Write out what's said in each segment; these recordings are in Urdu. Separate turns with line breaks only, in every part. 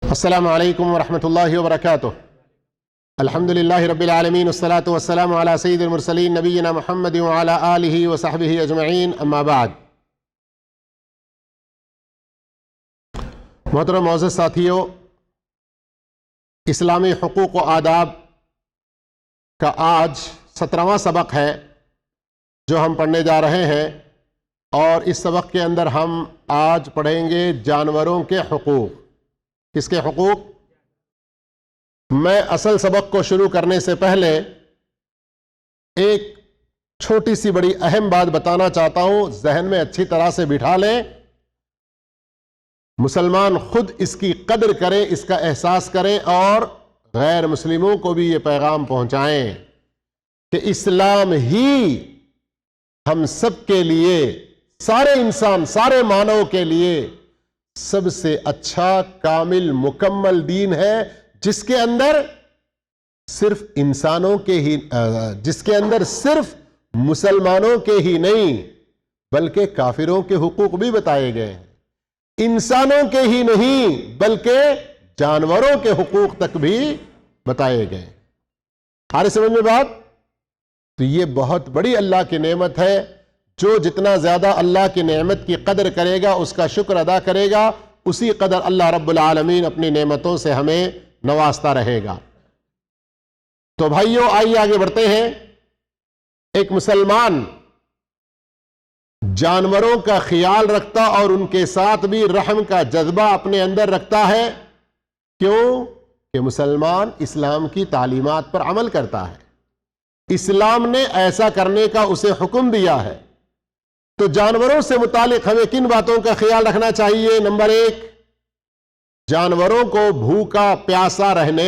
السلام علیکم ورحمۃ اللہ وبرکاتہ۔ الحمد للہ رب العالمین والصلاة والسلام علی سید المرسلین نبینا محمد وعلی آلہ وصحبہ اجمعین، اما بعد۔ محترم معزز ساتھیو، اسلامی حقوق و آداب کا آج 17واں سبق ہے جو ہم پڑھنے جا رہے ہیں، اور اس سبق کے اندر ہم آج پڑھیں گے جانوروں کے حقوق۔ کس کے حقوق؟ میں اصل سبق کو شروع کرنے سے پہلے ایک چھوٹی سی بڑی اہم بات بتانا چاہتا ہوں، ذہن میں اچھی طرح سے بٹھا لیں، مسلمان خود اس کی قدر کریں، اس کا احساس کریں، اور غیر مسلموں کو بھی یہ پیغام پہنچائیں کہ اسلام ہی ہم سب کے لیے، سارے انسان، سارے مانو کے لیے سب سے اچھا، کامل، مکمل دین ہے، جس کے اندر صرف انسانوں کے ہی جس کے اندر صرف مسلمانوں کے ہی نہیں بلکہ کافروں کے حقوق بھی بتائے گئے ہیں، انسانوں کے ہی نہیں بلکہ جانوروں کے حقوق تک بھی بتائے گئے۔ آرے سمجھ میں بات؟ تو یہ بہت بڑی اللہ کی نعمت ہے۔ جو جتنا زیادہ اللہ کی نعمت کی قدر کرے گا، اس کا شکر ادا کرے گا، اسی قدر اللہ رب العالمین اپنی نعمتوں سے ہمیں نوازتا رہے گا۔ تو بھائیو، آئیے آگے بڑھتے ہیں۔ ایک مسلمان جانوروں کا خیال رکھتا اور ان کے ساتھ بھی رحم کا جذبہ اپنے اندر رکھتا ہے۔ کیوں؟ کہ مسلمان اسلام کی تعلیمات پر عمل کرتا ہے، اسلام نے ایسا کرنے کا اسے حکم دیا ہے۔ تو جانوروں سے متعلق ہمیں کن باتوں کا خیال رکھنا چاہیے؟ نمبر 1، جانوروں کو بھوکا پیاسا رہنے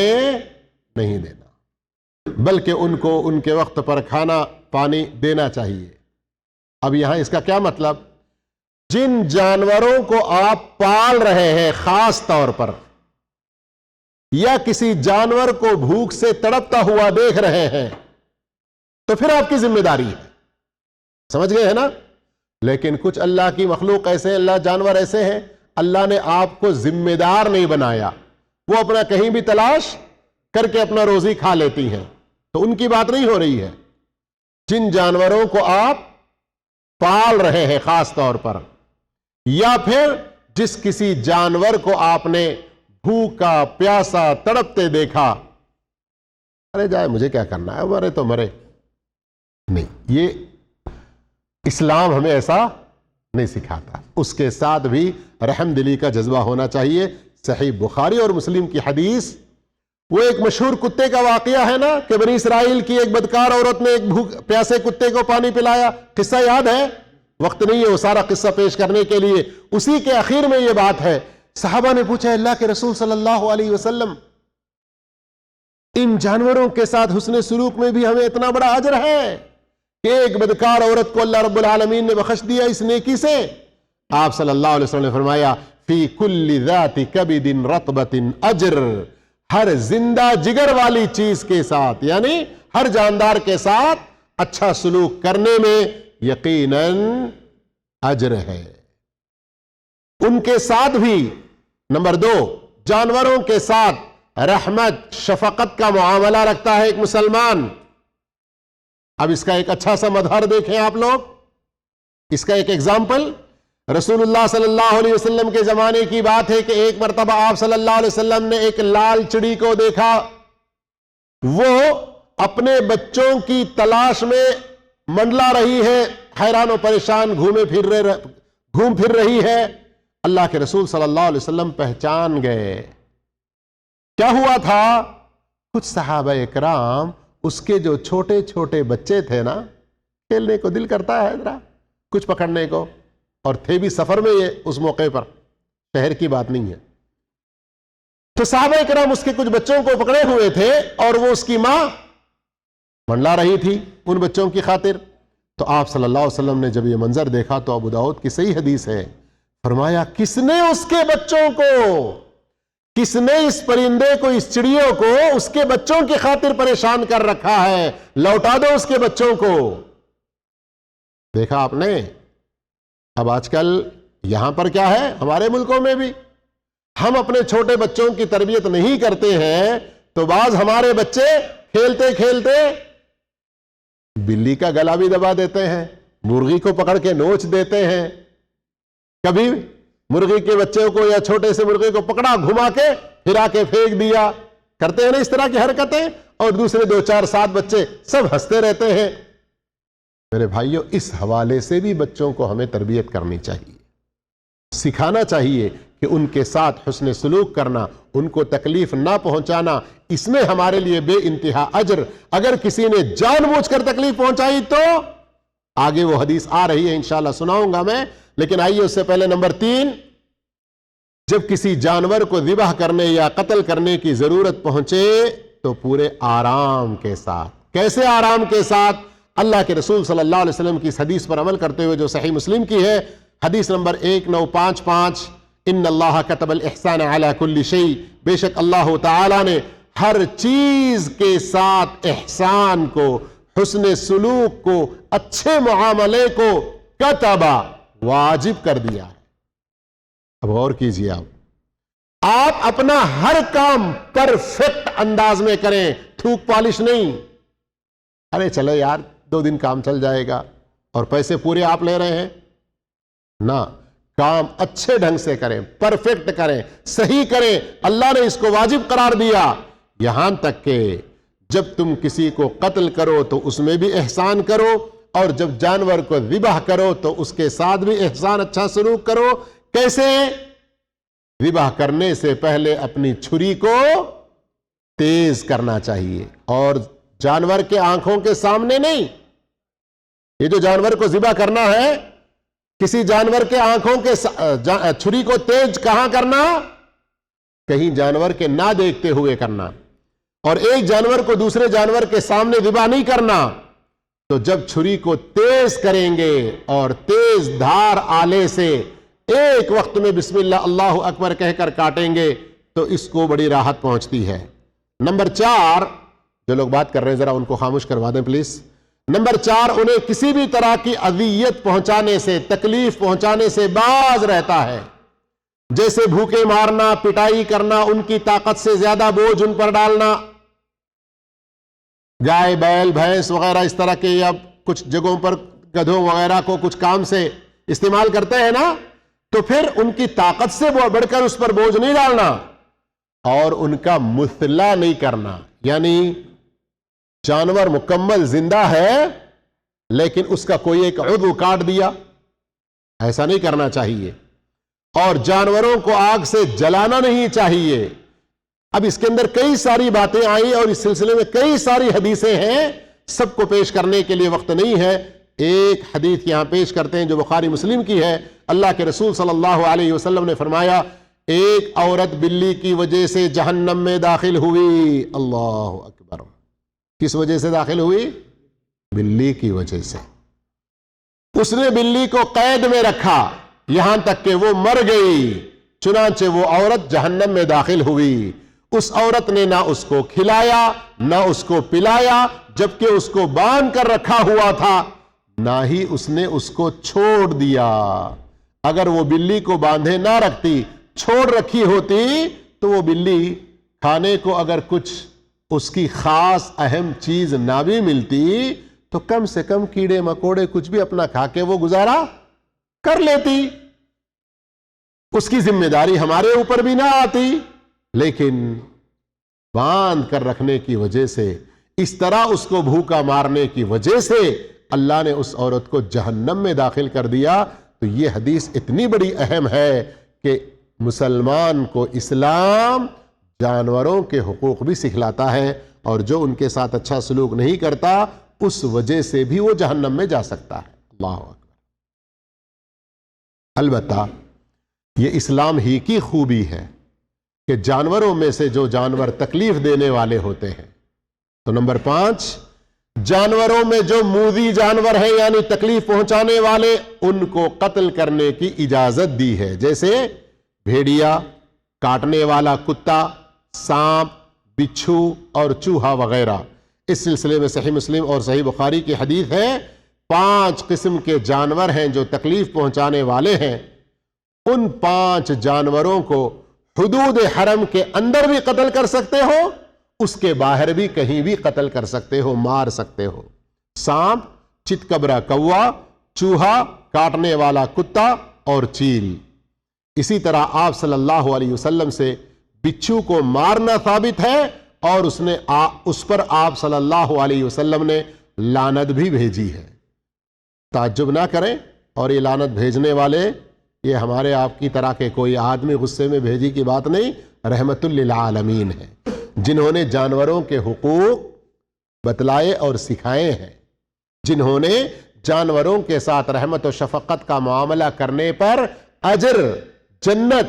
نہیں دینا، بلکہ ان کو ان کے وقت پر کھانا پانی دینا چاہیے۔ اب یہاں اس کا کیا مطلب؟ جن جانوروں کو آپ پال رہے ہیں خاص طور پر، یا کسی جانور کو بھوک سے تڑپتا ہوا دیکھ رہے ہیں، تو پھر آپ کی ذمہ داری ہے۔ سمجھ گئے ہیں نا؟ لیکن کچھ اللہ کی مخلوق ایسے، اللہ جانور ایسے ہیں، اللہ نے آپ کو ذمہ دار نہیں بنایا، وہ اپنا کہیں بھی تلاش کر کے اپنا روزی کھا لیتی ہیں، تو ان کی بات نہیں ہو رہی ہے۔ جن جانوروں کو آپ پال رہے ہیں خاص طور پر، یا پھر جس کسی جانور کو آپ نے بھوکا پیاسا تڑپتے دیکھا، ارے جائے مجھے کیا کرنا ہے، مرے تو مرے، نہیں، یہ اسلام ہمیں ایسا نہیں سکھاتا۔ اس کے ساتھ بھی رحم دلی کا جذبہ ہونا چاہیے۔ صحیح بخاری اور مسلم کی حدیث، وہ ایک مشہور کتے کا واقعہ ہے نا، کہ بنی اسرائیل کی ایک بدکار عورت نے ایک پیاسے کتے کو پانی پلایا۔ قصہ یاد ہے؟ وقت نہیں ہے وہ سارا قصہ پیش کرنے کے لیے۔ اسی کے اخیر میں یہ بات ہے، صحابہ نے پوچھا، اللہ کے رسول صلی اللہ علیہ وسلم، ان جانوروں کے ساتھ حسن سلوک میں بھی ہمیں اتنا بڑا اجر ہے کہ ایک بدکار عورت کو اللہ رب العالمین نے بخش دیا اس نیکی سے؟ آپ صلی اللہ علیہ وسلم نے فرمایا، فی کل ذات کبد رطبۃ اجر، ہر زندہ جگر والی چیز کے ساتھ، یعنی ہر جاندار کے ساتھ اچھا سلوک کرنے میں یقیناً اجر ہے۔ ان کے ساتھ بھی، نمبر 2، جانوروں کے ساتھ رحمت، شفقت کا معاملہ رکھتا ہے ایک مسلمان۔ اب اس کا ایک اچھا سا مظہر دیکھیں آپ لوگ، اس کا ایک ایگزامپل رسول اللہ صلی اللہ علیہ وسلم کے زمانے کی بات ہے کہ ایک مرتبہ آپ صلی اللہ علیہ وسلم نے ایک لال چڑی کو دیکھا، وہ اپنے بچوں کی تلاش میں منڈلا رہی ہے، حیران و پریشان گھوم پھر رہی ہے۔ اللہ کے رسول صلی اللہ علیہ وسلم پہچان گئے۔ کیا ہوا تھا؟ کچھ صحابہ اکرام، اس کے جو چھوٹے چھوٹے بچے تھے نا، کھیلنے کو دل کرتا ہے ذرا کچھ پکڑنے کو، اور تھے بھی سفر میں یہ اس موقع پر، شہر کی بات نہیں ہے، تو صحابہ کرام اس کے کچھ بچوں کو پکڑے ہوئے تھے، اور وہ اس کی ماں منڈلا رہی تھی ان بچوں کی خاطر۔ تو آپ صلی اللہ علیہ وسلم نے جب یہ منظر دیکھا، تو ابو داؤد کی صحیح حدیث ہے، فرمایا، کس نے اس کے بچوں کو، کس نے اس پرندے کو، اس چڑیوں کو اس کے بچوں کی خاطر پریشان کر رکھا ہے؟ لوٹا دو اس کے بچوں کو۔ دیکھا آپ نے؟ اب آج کل یہاں پر کیا ہے، ہمارے ملکوں میں بھی ہم اپنے چھوٹے بچوں کی تربیت نہیں کرتے ہیں تو بعض ہمارے بچے کھیلتے کھیلتے بلی کا گلا بھی دبا دیتے ہیں، مرغی کو پکڑ کے نوچ دیتے ہیں، کبھی مرغی کے بچے کو یا چھوٹے سے مرغی کو پکڑا گھما کے پھرا کے پھینک دیا، کرتے ہیں نا اس طرح کی حرکتیں، اور دوسرے 2 4 7 بچے سب ہنستے رہتے ہیں۔ میرے بھائیوں، اس حوالے سے بھی بچوں کو ہمیں تربیت کرنی چاہیے، سکھانا چاہیے کہ ان کے ساتھ حسن سلوک کرنا، ان کو تکلیف نہ پہنچانا، اس میں ہمارے لیے بے انتہا اجر۔ اگر کسی نے جان بوجھ کر تکلیف پہنچائی تو آگے وہ حدیث آ رہی ہے، انشاءاللہ سناؤں گا میں، لیکن آئیے اس سے پہلے نمبر 3، جب کسی جانور کو ذبح کرنے یا قتل کرنے کی ضرورت پہنچے تو پورے آرام کے ساتھ۔ کیسے آرام کے ساتھ؟ اللہ کے رسول صلی اللہ علیہ وسلم کی اس حدیث پر عمل کرتے ہوئے جو صحیح مسلم کی ہے، حدیث نمبر 1955، ان اللہ کتب الاحسان علی کل شیء، بے شک اللہ تعالی نے ہر چیز کے ساتھ احسان کو، حسن سلوک کو، اچھے معاملے کو کتبا، واجب کر دیا ہے۔ اب غور کیجیے، آپ اپنا ہر کام پرفیکٹ انداز میں کریں، تھوک پالش نہیں، ارے چلو یار 2 دن کام چل جائے گا اور پیسے پورے آپ لے رہے ہیں، نہ، کام اچھے ڈھنگ سے کریں، پرفیکٹ کریں، صحیح کریں۔ اللہ نے اس کو واجب قرار دیا، یہاں تک کہ جب تم کسی کو قتل کرو تو اس میں بھی احسان کرو، اور جب جانور کو ذبح کرو تو اس کے ساتھ بھی احسان، اچھا سلوک کرو۔ کیسے؟ ذبح کرنے سے پہلے اپنی چھری کو تیز کرنا چاہیے، اور جانور کے آنکھوں کے سامنے نہیں۔ یہ جو جانور کو ذبح کرنا ہے، کسی جانور کے آنکھوں کے چھری کو تیز کہاں کرنا؟ کہیں جانور کے نہ دیکھتے ہوئے کرنا، اور ایک جانور کو دوسرے جانور کے سامنے ذبح نہیں کرنا۔ تو جب چھری کو تیز کریں گے اور تیز دھار آلے سے ایک وقت میں بسم اللہ اللہ اکبر کہہ کر کاٹیں گے تو اس کو بڑی راحت پہنچتی ہے۔ نمبر 4، جو لوگ بات کر رہے ہیں ذرا ان کو خاموش کروا دیں پلیز۔ نمبر 4، انہیں کسی بھی طرح کی اذیت پہنچانے سے، تکلیف پہنچانے سے باز رہتا ہے، جیسے بھوکے مارنا، پٹائی کرنا، ان کی طاقت سے زیادہ بوجھ ان پر ڈالنا۔ گائے، بیل، بھینس وغیرہ اس طرح کے، یا کچھ جگہوں پر گدھوں وغیرہ کو کچھ کام سے استعمال کرتے ہیں نا، تو پھر ان کی طاقت سے بڑھ کر اس پر بوجھ نہیں ڈالنا، اور ان کا مثلا نہیں کرنا، یعنی جانور مکمل زندہ ہے لیکن اس کا کوئی ایک عضو کاٹ دیا، ایسا نہیں کرنا چاہیے۔ اور جانوروں کو آگ سے جلانا نہیں چاہیے۔ اب اس کے اندر کئی ساری باتیں آئی اور اس سلسلے میں کئی ساری حدیثیں ہیں، سب کو پیش کرنے کے لیے وقت نہیں ہے۔ ایک حدیث یہاں پیش کرتے ہیں جو بخاری مسلم کی ہے۔ اللہ کے رسول صلی اللہ علیہ وسلم نے فرمایا، ایک عورت بلی کی وجہ سے جہنم میں داخل ہوئی۔ اللہ اکبر! کس وجہ سے داخل ہوئی؟ بلی کی وجہ سے۔ اس نے بلی کو قید میں رکھا یہاں تک کہ وہ مر گئی، چنانچہ وہ عورت جہنم میں داخل ہوئی۔ اس عورت نے نہ اس کو کھلایا نہ اس کو پلایا، جبکہ اس کو باندھ کر رکھا ہوا تھا، نہ ہی اس نے اس کو چھوڑ دیا۔ اگر وہ بلی کو باندھے نہ رکھتی، چھوڑ رکھی ہوتی، تو وہ بلی کھانے کو اگر کچھ اس کی خاص اہم چیز نہ بھی ملتی تو کم سے کم کیڑے مکوڑے کچھ بھی اپنا کھا کے وہ گزارا کر لیتی، اس کی ذمہ داری ہمارے اوپر بھی نہ آتی۔ لیکن باندھ کر رکھنے کی وجہ سے، اس طرح اس کو بھوکا مارنے کی وجہ سے اللہ نے اس عورت کو جہنم میں داخل کر دیا۔ تو یہ حدیث اتنی بڑی اہم ہے کہ مسلمان کو اسلام جانوروں کے حقوق بھی سکھلاتا ہے، اور جو ان کے ساتھ اچھا سلوک نہیں کرتا اس وجہ سے بھی وہ جہنم میں جا سکتا ہے۔ اللہ اکبر! البتہ یہ اسلام ہی کی خوبی ہے کہ جانوروں میں سے جو جانور تکلیف دینے والے ہوتے ہیں، تو نمبر 5، جانوروں میں جو موذی جانور ہیں یعنی تکلیف پہنچانے والے، ان کو قتل کرنے کی اجازت دی ہے، جیسے بھیڑیا، کاٹنے والا کتا، سانپ، بچھو اور چوہا وغیرہ۔ اس سلسلے میں صحیح مسلم اور صحیح بخاری کی حدیث ہے، 5 قسم کے جانور ہیں جو تکلیف پہنچانے والے ہیں، ان 5 جانوروں کو حدود حرم کے اندر بھی قتل کر سکتے ہو، اس کے باہر بھی کہیں بھی قتل کر سکتے ہو، مار سکتے ہو۔ سانپ، چتکبرا کوا، چوہا، کاٹنے والا کتا اور چیل۔ اسی طرح آپ صلی اللہ علیہ وسلم سے بچھو کو مارنا ثابت ہے، اور اس پر آپ صلی اللہ علیہ وسلم نے لعنت بھی بھیجی ہے۔ تعجب نہ کریں، اور یہ لعنت بھیجنے والے یہ ہمارے آپ کی طرح کے کوئی آدمی غصے میں بھیجی کی بات نہیں، رحمت للعالمین ہے، جنہوں نے جانوروں کے حقوق بتلائے اور سکھائے ہیں، جنہوں نے جانوروں کے ساتھ رحمت و شفقت کا معاملہ کرنے پر اجر، جنت،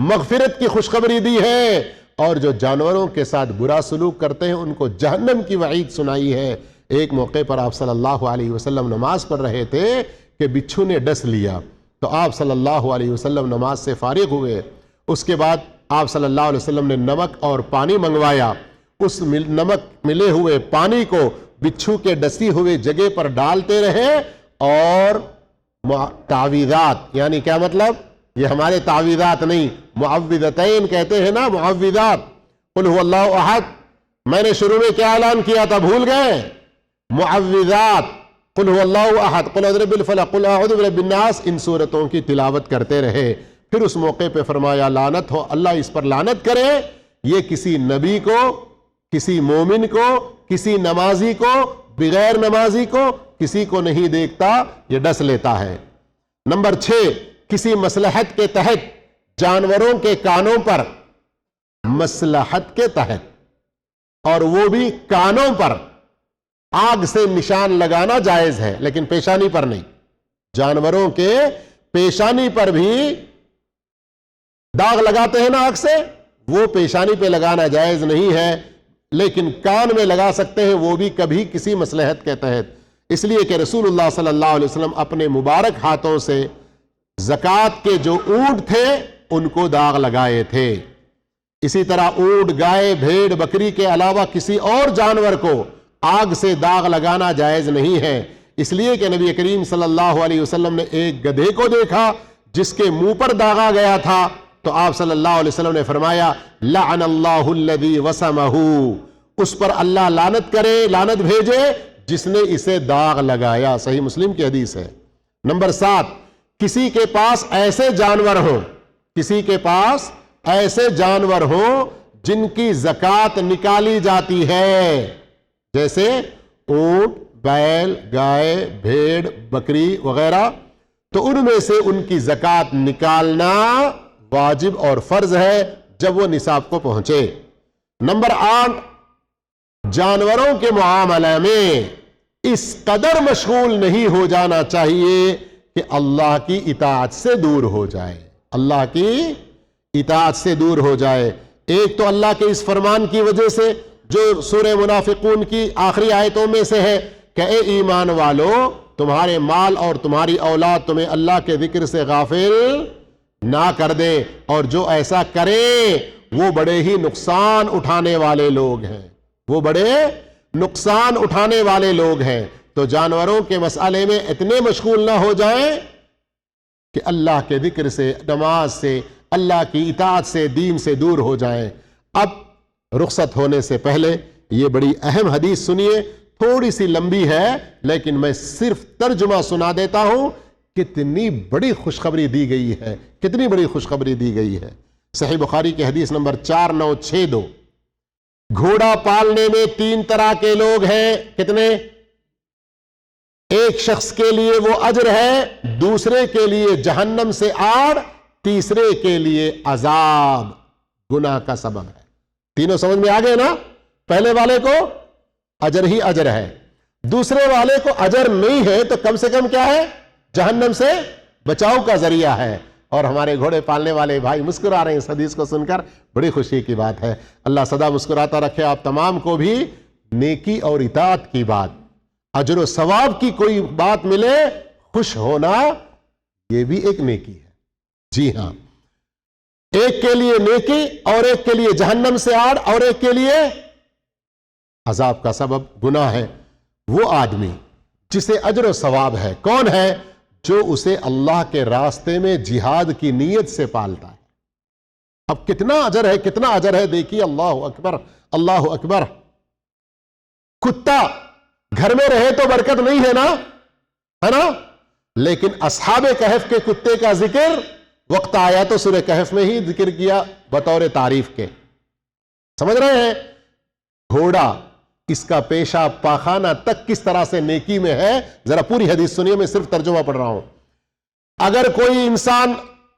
مغفرت کی خوشخبری دی ہے، اور جو جانوروں کے ساتھ برا سلوک کرتے ہیں ان کو جہنم کی وعید سنائی ہے۔ ایک موقع پر آپ صلی اللہ علیہ وسلم نماز پڑھ رہے تھے کہ بچھو نے ڈس لیا، تو آپ صلی اللہ علیہ وسلم نماز سے فارغ ہوئے۔ اس کے بعد آپ صلی اللہ علیہ وسلم نے نمک اور پانی منگوایا، اس نمک ملے ہوئے پانی کو بچھو کے ڈسی ہوئے جگہ پر ڈالتے رہے، اور تعویذات، یعنی کیا مطلب؟ یہ ہمارے تعویذات نہیں، معوذتین کہتے ہیں نا، معوذات۔ قل هو اللہ احد، میں نے شروع میں کیا اعلان کیا تھا، بھول گئے؟ معوذات، قل هو اللہ احد، قل اعوذ برب الفلق، قل اعوذ برب الناس، ان سورتوں کی تلاوت کرتے رہے۔ پھر اس موقع پہ فرمایا لعنت ہو، اللہ اس پر لعنت کرے، یہ کسی نبی کو، کسی مومن کو، کسی نمازی کو، بغیر نمازی کو، کسی کو نہیں دیکھتا، یہ ڈس لیتا ہے۔ نمبر 6، کسی مصلحت کے تحت جانوروں کے کانوں پر، مصلحت کے تحت، اور وہ بھی کانوں پر آگ سے نشان لگانا جائز ہے، لیکن پیشانی پر نہیں۔ جانوروں کے پیشانی پر بھی داغ لگاتے ہیں نا آگ سے، وہ پیشانی پہ لگانا جائز نہیں ہے، لیکن کان میں لگا سکتے ہیں، وہ بھی کبھی کسی مصلحت کے تحت، اس لیے کہ رسول اللہ صلی اللہ علیہ وسلم اپنے مبارک ہاتھوں سے زکوٰۃ کے جو اونٹ تھے ان کو داغ لگائے تھے۔ اسی طرح اونٹ، گائے، بھیڑ، بکری کے علاوہ کسی اور جانور کو آگ سے داغ لگانا جائز نہیں ہے، اس لیے کہ نبی کریم صلی اللہ علیہ وسلم نے ایک گدھے کو دیکھا جس کے منہ پر داغا گیا تھا، تو آپ صلی اللہ علیہ وسلم نے فرمایا لعن اللہ الذی وسمہ، اس پر اللہ لعنت کرے، لعنت بھیجے جس نے اسے داغ لگایا۔ صحیح مسلم کی حدیث ہے۔ نمبر 7، کسی کے پاس ایسے جانور ہوں، کسی کے پاس ایسے جانور ہوں جن کی زکوٰۃ نکالی جاتی ہے، جیسے اونٹ، بیل، گائے، بھیڑ، بکری وغیرہ، تو ان میں سے ان کی زکوٰۃ نکالنا واجب اور فرض ہے جب وہ نصاب کو پہنچے۔ نمبر 8، جانوروں کے معاملے میں اس قدر مشغول نہیں ہو جانا چاہیے کہ اللہ کی اطاعت سے دور ہو جائے، اللہ کی اطاعت سے دور ہو جائے۔ ایک تو اللہ کے اس فرمان کی وجہ سے جو سورہ منافقون کی آخری آیتوں میں سے ہے کہ اے ایمان والو، تمہارے مال اور تمہاری اولاد تمہیں اللہ کے ذکر سے غافل نہ کر دے، اور جو ایسا کریں وہ بڑے ہی نقصان اٹھانے والے لوگ ہیں، وہ بڑے نقصان اٹھانے والے لوگ ہیں۔ تو جانوروں کے مسئلے میں اتنے مشغول نہ ہو جائیں کہ اللہ کے ذکر سے، نماز سے، اللہ کی اطاعت سے، دین سے دور ہو جائیں۔ اب رخصت ہونے سے پہلے یہ بڑی اہم حدیث سنیے، تھوڑی سی لمبی ہے لیکن میں صرف ترجمہ سنا دیتا ہوں، کتنی بڑی خوشخبری دی گئی ہے، کتنی بڑی خوشخبری دی گئی ہے۔ صحیح بخاری کی حدیث نمبر 4962، گھوڑا پالنے میں 3 طرح کے لوگ ہیں، کتنے؟ ایک شخص کے لیے وہ اجر ہے، دوسرے کے لیے جہنم سے آڑ، تیسرے کے لیے عذاب، گناہ کا سبب ہے۔ تینوں سمجھ میں آ گئے نا؟ پہلے والے کو اجر ہی اجر ہے، دوسرے والے کو اجر نہیں ہے تو کم سے کم کیا ہے؟ جہنم سے بچاؤ کا ذریعہ ہے۔ اور ہمارے گھوڑے پالنے والے بھائی مسکرا رہے ہیں اس حدیث کو سن کر، بڑی خوشی کی بات ہے۔ اللہ سدا مسکراتا رکھے آپ تمام کو بھی نیکی اور اطاعت کی بات، اجر و ثواب کی کوئی بات ملے، خوش ہونا یہ بھی ایک نیکی ہے۔ جی ہاں، ایک کے لیے نیکی اور ایک کے لیے جہنم سے آڑ اور ایک کے لیے عذاب کا سبب گناہ ہے۔ وہ آدمی جسے اجر و ثواب ہے کون ہے؟ جو اسے اللہ کے راستے میں جہاد کی نیت سے پالتا ہے، اب کتنا اجر ہے، کتنا اجر ہے، دیکھیے، اللہ اکبر، اللہ اکبر۔ کتا گھر میں رہے تو برکت نہیں ہے نا، ہے نا؟ لیکن اصحاب کہف کے کتے کا ذکر وقت آیا تو سورہ کہف میں ہی ذکر کیا بطور تعریف کے۔ سمجھ رہے ہیں؟ گھوڑا، اس کا پیشاب پاخانہ تک کس طرح سے نیکی میں ہے، ذرا پوری حدیث سنیے، میں صرف ترجمہ پڑھ رہا ہوں۔ اگر کوئی انسان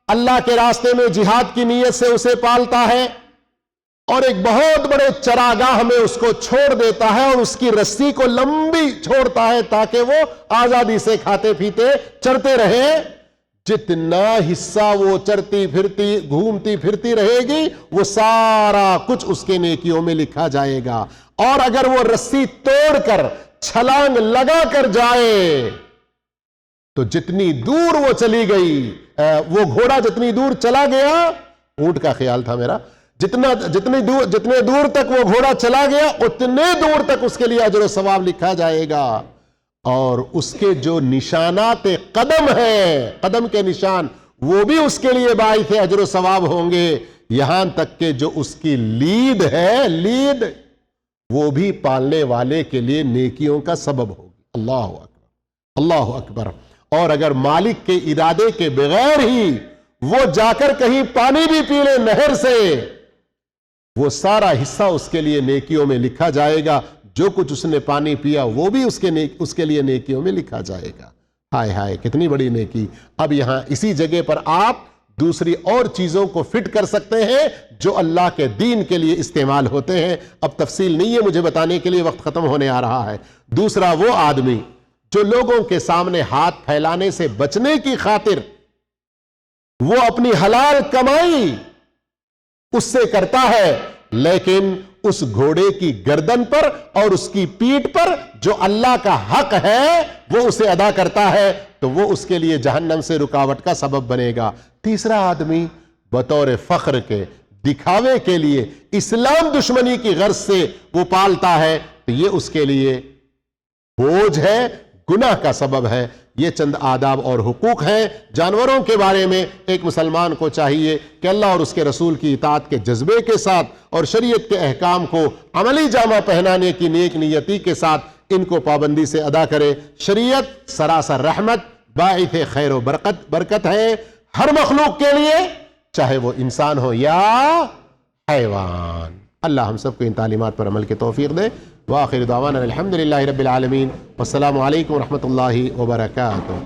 اللہ کے راستے میں جہاد کی نیت سے اسے پالتا ہے اور ایک بہت بڑے چراگاہ میں اس کو چھوڑ دیتا ہے اور اس کی رسی کو لمبی چھوڑتا ہے تاکہ وہ آزادی سے کھاتے پیتے چرتے رہے، جتنا حصہ وہ چرتی پھرتی گھومتی پھرتی رہے گی وہ سارا کچھ اس کے نیکیوں میں لکھا جائے گا۔ اور اگر وہ رسی توڑ کر چھلانگ لگا کر جائے تو جتنی دور وہ چلی گئی، وہ گھوڑا جتنی دور چلا گیا، اونٹ کا خیال تھا میرا، جتنے دور تک وہ گھوڑا چلا گیا اتنے دور تک اس کے لیے اجر و ثواب لکھا جائے گا۔ اور اس کے جو نشانات قدم ہیں، قدم کے نشان، وہ بھی اس کے لیے باعث اجر و ثواب ہوں گے، یہاں تک کہ جو اس کی لید ہے، لید، وہ بھی پالنے والے کے لیے نیکیوں کا سبب ہوگی۔ اللہ اکبر، اللہ اکبر۔ اور اگر مالک کے ارادے کے بغیر ہی وہ جا کر کہیں پانی بھی پی لے نہر سے، وہ سارا حصہ اس کے لیے نیکیوں میں لکھا جائے گا، جو کچھ اس نے پانی پیا وہ بھی اس کے لیے نیکیوں میں لکھا جائے گا۔ ہائے ہائے، کتنی بڑی نیکی۔ اب یہاں اسی جگہ پر آپ دوسری اور چیزوں کو فٹ کر سکتے ہیں جو اللہ کے دین کے لیے استعمال ہوتے ہیں۔ اب تفصیل نہیں ہے مجھے بتانے کے لیے، وقت ختم ہونے آ رہا ہے۔ دوسرا، وہ آدمی جو لوگوں کے سامنے ہاتھ پھیلانے سے بچنے کی خاطر وہ اپنی حلال کمائی اس سے کرتا ہے، لیکن اس گھوڑے کی گردن پر اور اس کی پیٹھ پر جو اللہ کا حق ہے وہ اسے ادا کرتا ہے، تو وہ اس کے لیے جہنم سے رکاوٹ کا سبب بنے گا۔ تیسرا آدمی بطور فخر کے، دکھاوے کے لیے، اسلام دشمنی کی غرض سے وہ پالتا ہے، تو یہ اس کے لیے بوجھ ہے، گناہ کا سبب ہے۔ یہ چند آداب اور حقوق ہیں۔ جانوروں کے بارے میں ایک مسلمان کو چاہیے کہ اللہ اور اس کے رسول کی اطاعت کے جذبے کے ساتھ اور شریعت کے احکام کو عملی جامہ پہنانے کی نیک نیتی کے ساتھ ان کو پابندی سے ادا کرے۔ شریعت سراسر رحمت، باعث خیر و برکت ہے ہر مخلوق کے لیے، چاہے وہ انسان ہو یا حیوان۔ اللہ ہم سب کو ان تعلیمات پر عمل کی توفیق دے۔ وآخر دعوانا الحمدللہ رب العالمین، والسلام علیکم ورحمۃ اللہ وبرکاتہ۔